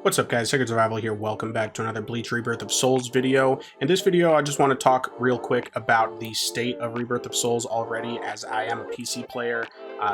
What's up guys, Second Survival here. Welcome back to another Bleach Rebirth of Souls video. In this video, I just want to talk real quick about the state of Rebirth of Souls already, as I am a PC player,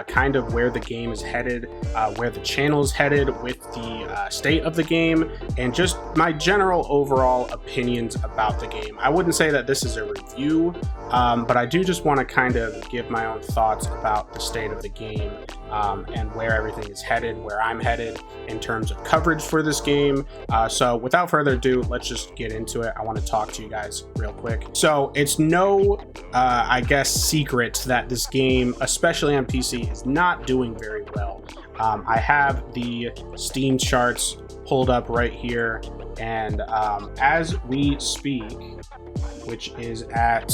kind of where the game is headed, where the channel is headed with the state of the game, and just my general overall opinions about the game. I wouldn't say that this is a review, but I do just want to kind of give my own thoughts about the state of the game and where everything is headed, where I'm headed in terms of coverage for this game. So without further ado, let's just get into it. I want to talk to you guys real quick. So it's no, I guess, secret that this game, especially on PC, is not doing very well. I have the Steam charts pulled up right here, and as we speak, which is at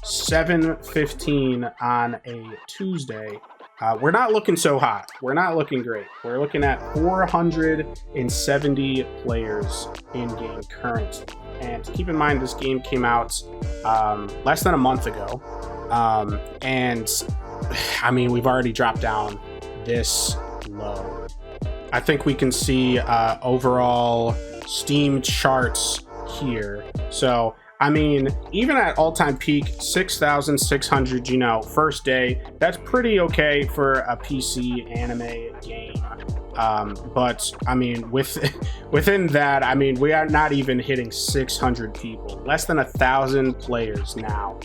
7:15 on a Tuesday, we're not looking so hot. We're not looking great. We're looking at 470 players in game currently. And keep in mind, this game came out less than a month ago. And I mean, we've already dropped down this low. I think we can see overall Steam charts here. So I mean, even at all-time peak, 6,600, you know, first day, that's pretty okay for a PC anime game. But I mean, within that, I mean, we are not even hitting 600 people, less than 1,000 players now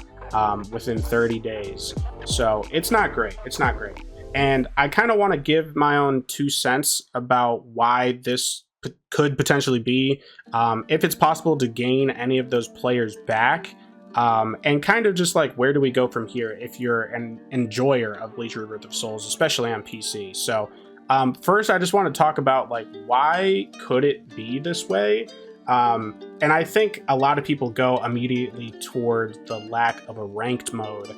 within 30 days. So it's not great. It's not great. And I kind of want to give my own 2 cents about why this could potentially be, if it's possible to gain any of those players back, and kind of just like, where do we go from here if you're an enjoyer of Bleach Rebirth of Souls, especially on PC. So first, I just want to talk about, like, why could it be this way? And I think a lot of people go immediately toward the lack of a ranked mode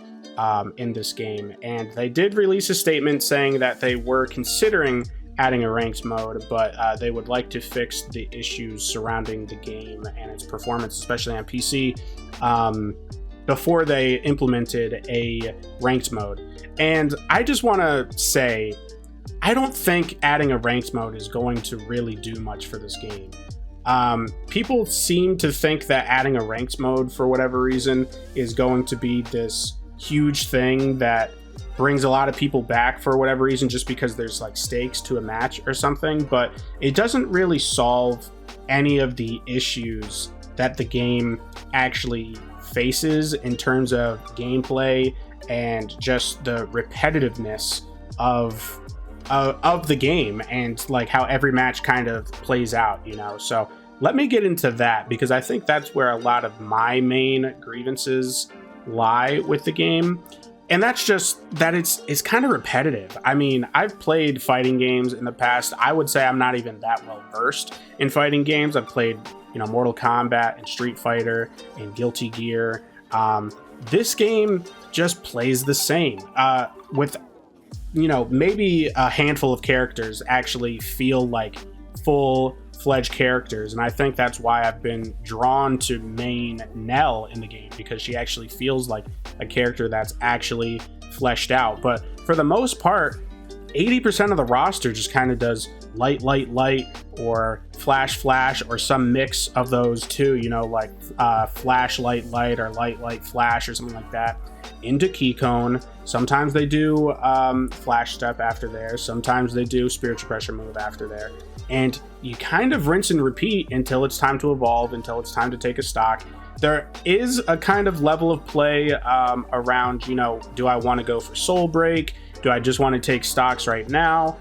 in this game, and they did release a statement saying that they were considering adding a ranked mode, but they would like to fix the issues surrounding the game and its performance, especially on PC, before they implemented a ranked mode. And I just want to say, I don't think adding a ranked mode is going to really do much for this game. People seem to think that adding a ranked mode, for whatever reason, is going to be this huge thing that brings a lot of people back for whatever reason, just because there's like stakes to a match or something, but it doesn't really solve any of the issues that the game actually faces in terms of gameplay and just the repetitiveness of the game, and like how every match kind of plays out, you know. So let me get into that, because I think that's where a lot of my main grievances lie with the game. And that's just that it's kind of repetitive. I mean, I've played fighting games in the past. I would say I'm not even that well versed in fighting games. I've played, you know, Mortal Kombat and Street Fighter and Guilty Gear. This game just plays the same, with, you know, maybe a handful of characters actually feel like full-fledged characters, and I think that's why I've been drawn to main Nell in the game, because she actually feels like a character that's actually fleshed out. But for the most part, 80% of the roster just kind of does light, light, light, or flash, flash, or some mix of those two, you know, like flash, light, light, or light, light, flash, or something like that, into Keycone. Sometimes they do flash step after there. Sometimes they do spiritual pressure move after there. And you kind of rinse and repeat until it's time to evolve, until it's time to take a stock. There is a kind of level of play around, you know, do I want to go for Soul Break? Do I just want to take stocks right now?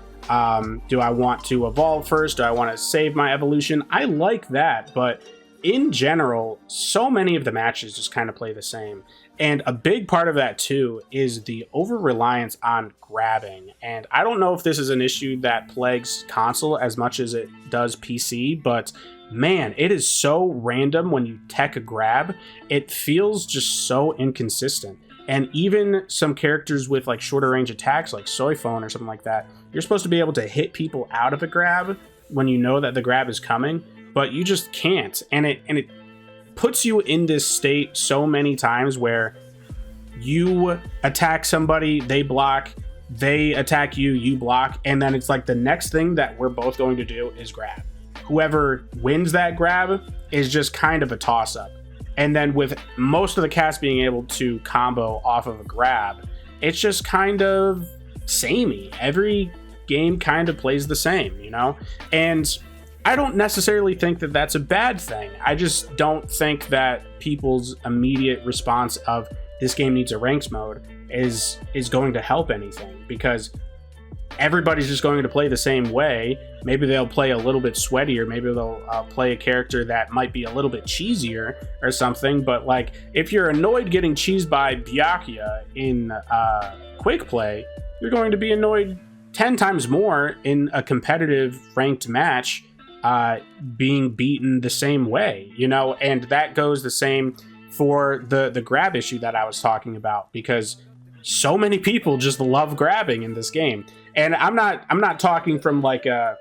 Do I want to evolve first? Do I want to save my evolution? I like that, but in general, so many of the matches just kind of play the same. And a big part of that too is the over-reliance on grabbing. And I don't know if this is an issue that plagues console as much as it does PC, but man, it is so random when you tech a grab. It feels just so inconsistent. And even some characters with like shorter range attacks, like Soy Phone or something like that, you're supposed to be able to hit people out of a grab when you know that the grab is coming, but you just can't. And it puts you in this state so many times where you attack somebody, they block, they attack you, you block, and then it's like the next thing that we're both going to do is grab. whoever wins that grab is just kind of a toss-up. And then with most of the cast being able to combo off of a grab, it's just kind of samey. Every game kind of plays the same, you know? And I don't necessarily think that that's a bad thing. I just don't think that people's immediate response of this game needs a ranked mode is going to help anything, because everybody's just going to play the same way. Maybe they'll play a little bit sweatier. Maybe they'll play a character that might be a little bit cheesier or something. But like, if you're annoyed getting cheesed by Byakuya in quick play, you're going to be annoyed 10 times more in a competitive ranked match, being beaten the same way, you know. And that goes the same for the grab issue that I was talking about, because so many people just love grabbing in this game. And I'm not talking from like a,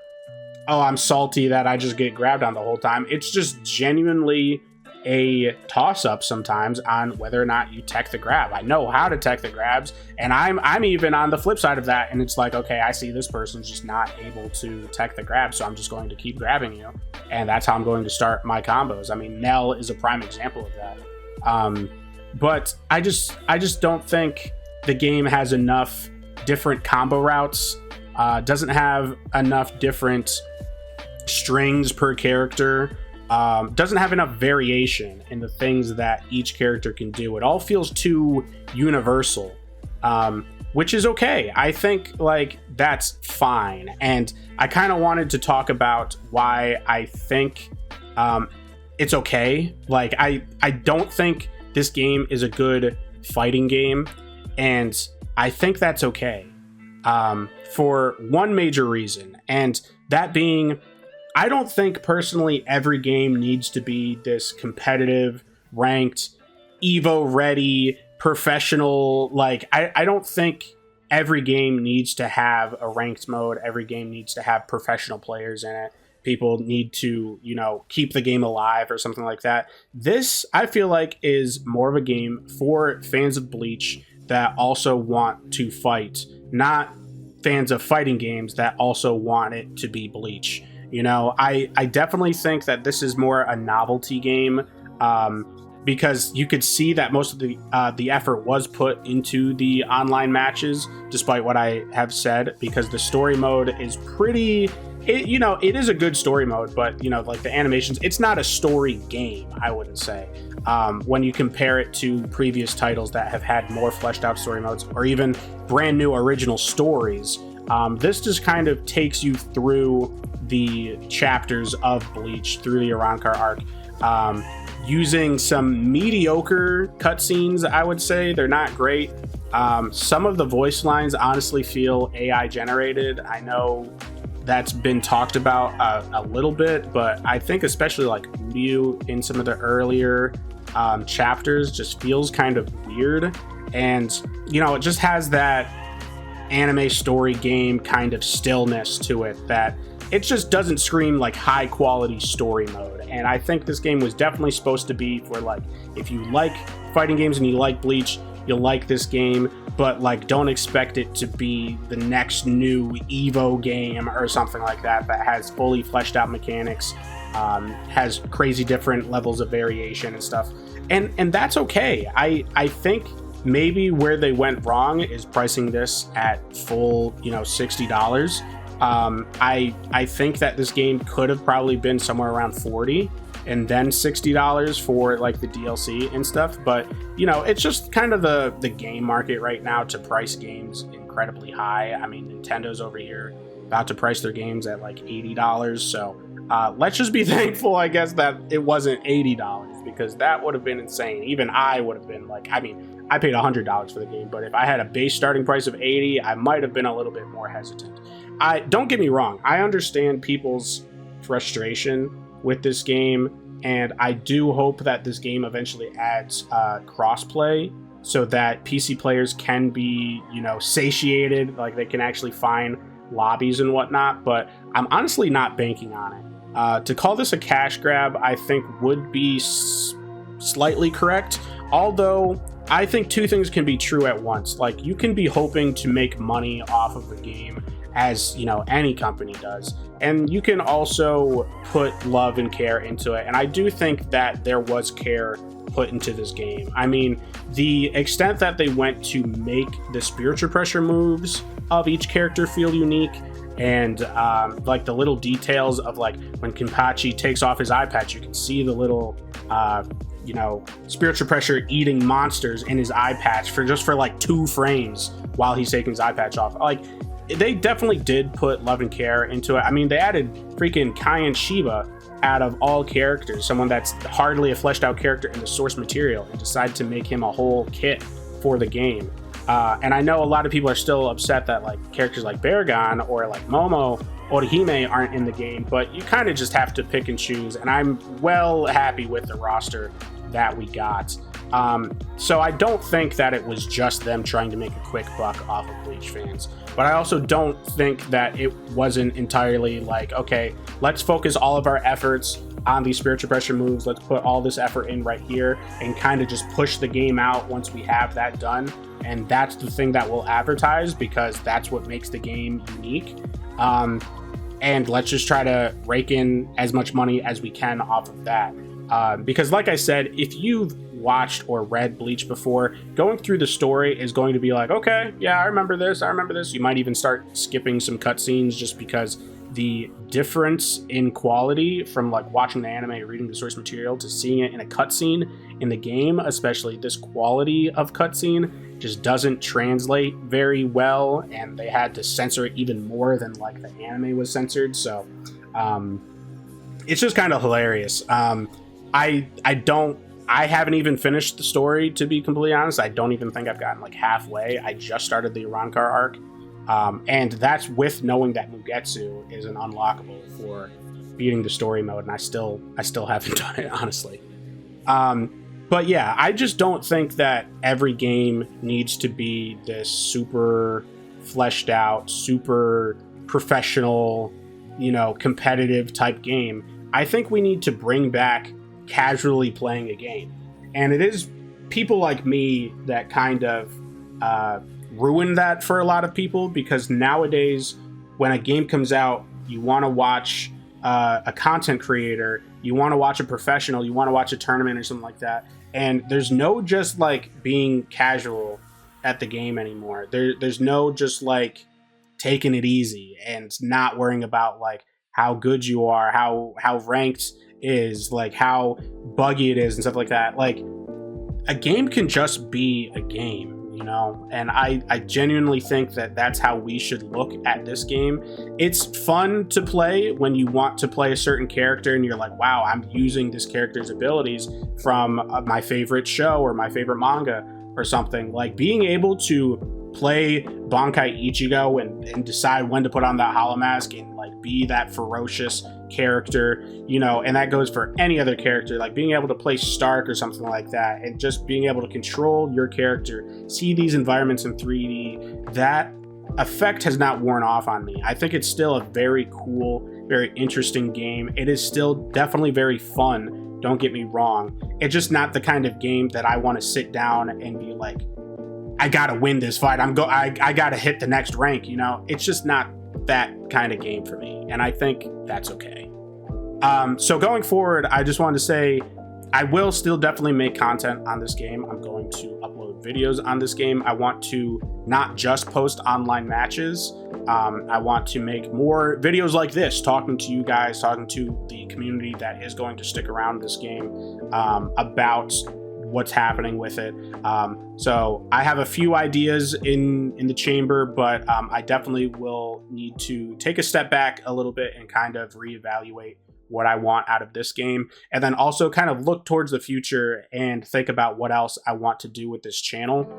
oh, I'm salty that I just get grabbed on the whole time. It's just genuinely a toss-up sometimes on whether or not you tech the grab. I know how to tech the grabs, and I'm even on the flip side of that, and it's like, okay, I see this person's just not able to tech the grab, so I'm just going to keep grabbing you, and that's how I'm going to start my combos. I mean, Nell is a prime example of that. But I just don't think the game has enough different combo routes, doesn't have enough different strings per character, doesn't have enough variation in the things that each character can do. It all feels too universal, which is okay. I think like that's fine. And I kind of wanted to talk about why I think it's okay. Like I don't think this game is a good fighting game, and I think that's okay, for one major reason, and that being, I don't think personally every game needs to be this competitive, ranked, Evo ready, professional. Like, I don't think every game needs to have a ranked mode. Every game needs to have professional players in it. People need to, you know, keep the game alive or something like that. This, I feel like, is more of a game for fans of Bleach that also want to fight, not fans of fighting games that also want it to be Bleach. You know, I definitely think that this is more a novelty game, because you could see that most of the effort was put into the online matches, despite what I have said, because the story mode is pretty, you know, it is a good story mode, but, you know, like the animations, it's not a story game, I wouldn't say. When you compare it to previous titles that have had more fleshed out story modes, or even brand new original stories, this just kind of takes you through the chapters of Bleach, through the Arankar arc, using some mediocre cutscenes. I would say they're not great. Some of the voice lines honestly feel AI generated. I know that's been talked about a little bit, but I think especially like Ryu in some of the earlier chapters just feels kind of weird. And, you know, it just has that anime story game kind of stillness to it that it just doesn't scream like high quality story mode. And I think this game was definitely supposed to be for, like, if you like fighting games and you like Bleach, you'll like this game, but like don't expect it to be the next new Evo game or something like that has fully fleshed out mechanics, has crazy different levels of variation and stuff. And that's okay. I think maybe where they went wrong is pricing this at full, you know, $60. I think that this game could have probably been somewhere around $40 and then $60 for like the DLC and stuff. But, you know, it's just kind of the game market right now to price games incredibly high. I mean, Nintendo's over here about to price their games at like $80. So let's just be thankful, I guess, that it wasn't $80, because that would have been insane. Even I would have been like, I mean, I paid $100 for the game, but if I had a base starting price of $80, I might have been a little bit more hesitant. Don't get me wrong, I understand people's frustration with this game, and I do hope that this game eventually adds crossplay so that PC players can be, you know, satiated, like they can actually find lobbies and whatnot, but I'm honestly not banking on it. To call this a cash grab, I think would be slightly correct, although I think two things can be true at once. Like, you can be hoping to make money off of the game as you know any company does, and you can also put love and care into it. And I do think that there was care put into this game. I mean, the extent that they went to make the spiritual pressure moves of each character feel unique, and like the little details of like when Kenpachi takes off his eye patch, you can see the little you know, spiritual pressure eating monsters in his eye patch for like 2 frames while he's taking his eye patch off. Like, they definitely did put love and care into it. I mean, they added freaking Cayenne Shiba out of all characters, someone that's hardly a fleshed out character in the source material, and decided to make him a whole kit for the game. And I know a lot of people are still upset that like characters like Baragon or like Momo Orihime aren't in the game, but you kind of just have to pick and choose, and I'm well happy with the roster that we got. So I don't think that it was just them trying to make a quick buck off of Bleach fans, but I also don't think that it wasn't entirely like, okay, let's focus all of our efforts on these spiritual pressure moves, let's put all this effort in right here and kind of just push the game out once we have that done, and that's the thing that we'll advertise because that's what makes the game unique. And let's just try to rake in as much money as we can off of that. Because like I said, if you've watched or read Bleach before, going through the story is going to be like, okay, yeah, I remember this. You might even start skipping some cutscenes just because the difference in quality from like watching the anime, reading the source material, to seeing it in a cutscene in the game, especially this quality of cutscene, just doesn't translate very well, and they had to censor it even more than like the anime was censored. So it's just kind of hilarious. I haven't even finished the story, to be completely honest. I don't even think I've gotten like halfway. I just started the Urankar arc, and that's with knowing that Mugetsu is an unlockable for beating the story mode, and I still haven't done it, honestly. But yeah, I just don't think that every game needs to be this super fleshed out, super professional, you know, competitive type game. I think we need to bring back casually playing a game. And it is people like me that kind of ruin that for a lot of people, because nowadays when a game comes out, you want to watch a content creator, you want to watch a professional, you want to watch a tournament or something like that. And there's no just like being casual at the game anymore. There's no just like taking it easy and not worrying about like how good you are, how ranked is, like how buggy it is and stuff like that. Like, a game can just be a game, you know? And I genuinely think that that's how we should look at this game. It's fun to play when you want to play a certain character and you're like, wow, I'm using this character's abilities from my favorite show or my favorite manga or something. Like, being able to play Bankai Ichigo and decide when to put on that hollow mask and like be that ferocious character, you know, and that goes for any other character, like being able to play Stark or something like that, and just being able to control your character, see these environments in 3D, that effect has not worn off on me. I think it's still a very cool, very interesting game. It is still definitely very fun, don't get me wrong. It's just not the kind of game that I want to sit down and be like, I gotta win this fight, I gotta hit the next rank, you know? It's just not that kind of game for me, and I think that's okay. So going forward, I just wanted to say I will still definitely make content on this game. I'm going to upload videos on this game. I want to not just post online matches. I want to make more videos like this, talking to you guys, talking to the community that is going to stick around this game, about what's happening with it. So I have a few ideas in the chamber, but I definitely will need to take a step back a little bit and kind of reevaluate what I want out of this game, and then also kind of look towards the future and think about what else I want to do with this channel,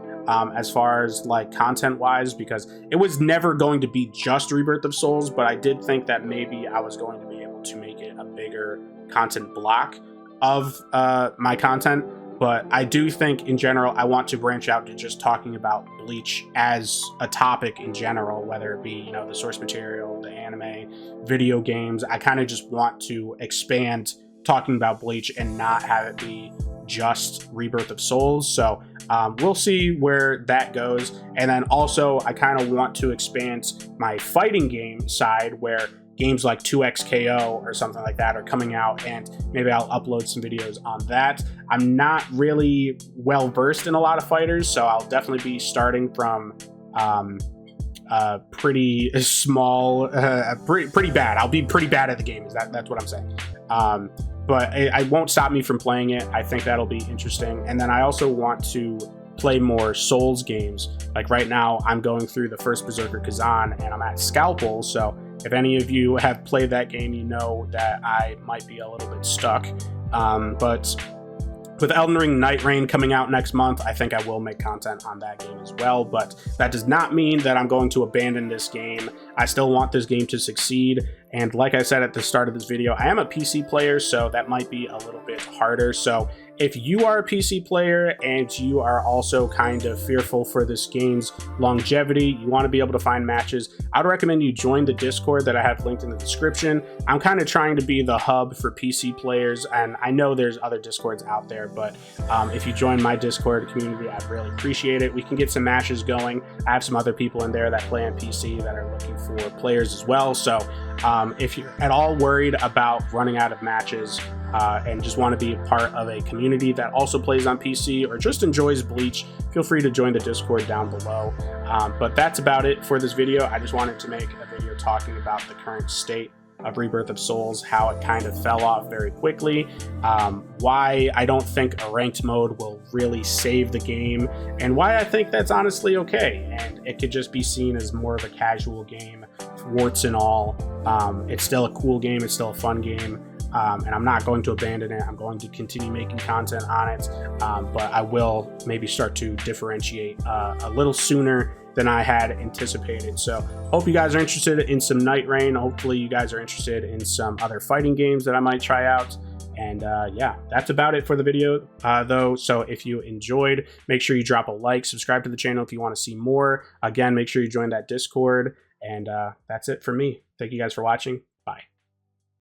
as far as like content wise, because it was never going to be just Rebirth of Souls, but I did think that maybe I was going to be able to make it a bigger content block of my content. But I do think in general, I want to branch out to just talking about Bleach as a topic in general, whether it be, you know, the source material, the anime, video games. I kind of just want to expand talking about Bleach and not have it be just Rebirth of Souls. So we'll see where that goes. And then also I kind of want to expand my fighting game side, where games like 2XKO or something like that are coming out, and maybe I'll upload some videos on that. I'm not really well versed in a lot of fighters, so I'll definitely be starting from pretty small, pretty bad. I'll be pretty bad at the game. That's what I'm saying. But it won't stop me from playing it. I think that'll be interesting. And then I also want to play more Souls games. Like right now, I'm going through the first Berserker Kazan, and I'm at Scalpel. So if any of you have played that game, you know that I might be a little bit stuck. But with Elden Ring Night Rain coming out next month, I think I will make content on that game as well. But that does not mean that I'm going to abandon this game. I still want this game to succeed. And like I said at the start of this video, I am a PC player, so that might be a little bit harder. So if you are a PC player and you are also kind of fearful for this game's longevity, you want to be able to find matches, I would recommend you join the Discord that I have linked in the description. I'm kind of trying to be the hub for PC players, and I know there's other Discords out there, but if you join my Discord community, I'd really appreciate it. We can get some matches going. I have some other people in there that play on PC that are looking for players as well. So if you're at all worried about running out of matches and just want to be a part of a community that also plays on PC or just enjoys Bleach, feel free to join the Discord down below. But that's about it for this video. I just wanted to make a video talking about the current state of Rebirth of Souls, how it kind of fell off very quickly, why I don't think a ranked mode will really save the game, and why I think that's honestly okay, and it could just be seen as more of a casual game, warts and all. It's still a cool game, it's still a fun game, and I'm not going to abandon it. I'm going to continue making content on it, but I will maybe start to differentiate a little sooner than I had anticipated. So hope you guys are interested in some Night Rain. Hopefully you guys are interested in some other fighting games that I might try out. And yeah, that's about it for the video though. So if you enjoyed, make sure you drop a like, subscribe to the channel if you want to see more. Again, make sure you join that Discord. And that's it for me. Thank you guys for watching. Bye.